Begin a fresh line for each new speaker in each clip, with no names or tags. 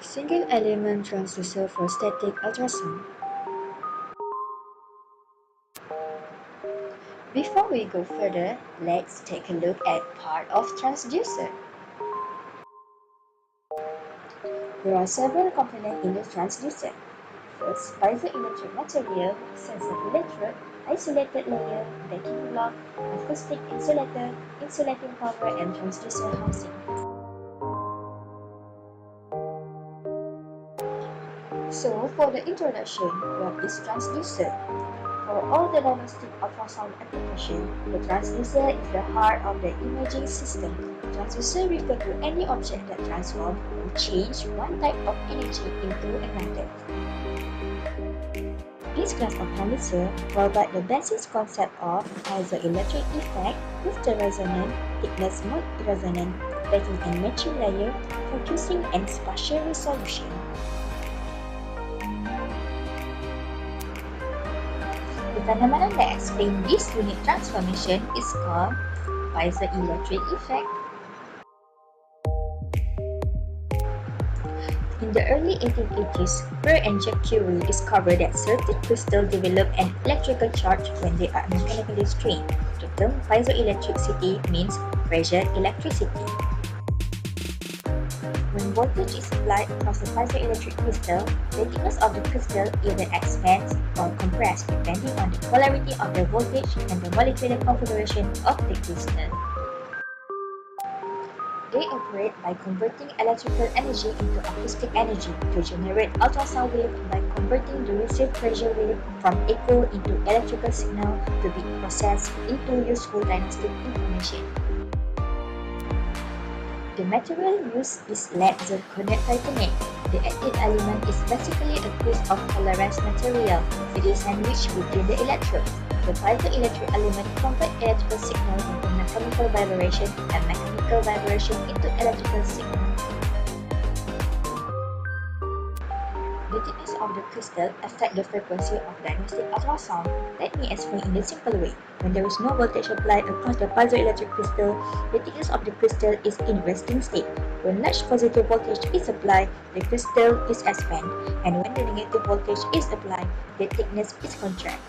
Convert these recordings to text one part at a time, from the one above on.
Single element transducer for static ultrasound. Before we go further, let's take a look at part of transducer. There are several components in the transducer. First, piezoelectric material, sensor electrode, isolated layer, backing block, acoustic insulator, insulating cover, and transducer housing. So, for the introduction, what is transducer? For all the diagnostic ultrasound application, the transducer is the heart of the imaging system. Transducer refers to any object that transforms or changes one type of energy into another. This class of transducer provides the basic concept of piezoelectric effect, crystal resonance, thickness mode resonance, backing and matching layer, focusing, and spatial resolution. The phenomenon that explains this unique transformation is called piezoelectric effect. In the early 1880s, Pierre and Jacques Curie discovered that certain crystals develop an electrical charge when they are mechanically strained. The term piezoelectricity means pressure electricity. When voltage is applied across the piezoelectric crystal, the thickness of the crystal either expands or compresses depending on the polarity of the voltage and the molecular configuration of the crystal. They operate by converting electrical energy into acoustic energy to generate ultrasound wave by converting the received pressure wave from echo into electrical signal to be processed into useful diagnostic information. The material used is lead zirconate titanate. The active element is basically a piece of tolerance material. It is sandwiched between the electrodes. The piezoelectric element converts electrical signal into mechanical vibration and mechanical vibration into electrical signal. The thickness of the crystal affects the frequency of diagnostic ultrasound. Let me explain in a simple way. When there is no voltage applied across the piezoelectric crystal, the thickness of the crystal is in resting state. When large positive voltage is applied, the crystal is expanded, and when the negative voltage is applied, the thickness is contracted.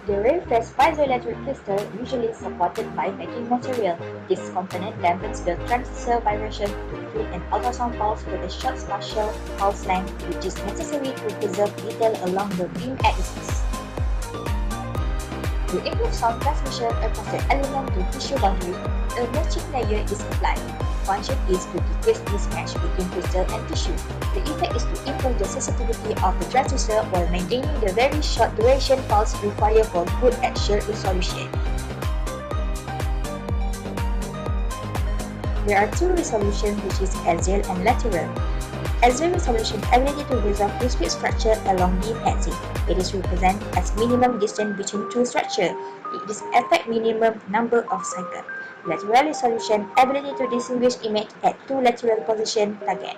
The rare-phase piezoelectric crystal usually supported by backing material. This component dampens the transducer vibration to create an ultrasound pulse with a short spatial pulse length, which is necessary to preserve detail along the beam axis. To improve sound transmission across the element to tissue boundary, a matching layer is applied. Function is to decrease mismatch between crystal and tissue. The effect is to improve the sensitivity of the transducer while maintaining the very short duration pulse required for good axial resolution. There are two resolutions, which is axial and lateral. Axial resolution ability to resolve discrete structure along beam axis. It is represented as minimum distance between two structures. It is affect minimum number of cycles. Lateral resolution ability to distinguish image at two lateral position target.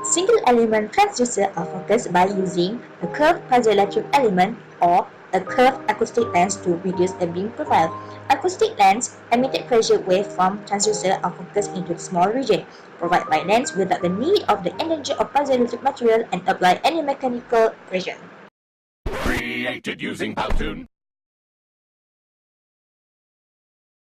Single element transducer are focused by using a curved piezoelectric element or a curved acoustic lens to reduce the beam profile. Acoustic lens emitted pressure wave from transducer are focused into the small region, provided by lens without the need of the energy of piezoelectric material and apply any mechanical pressure.
Created using Powtoon.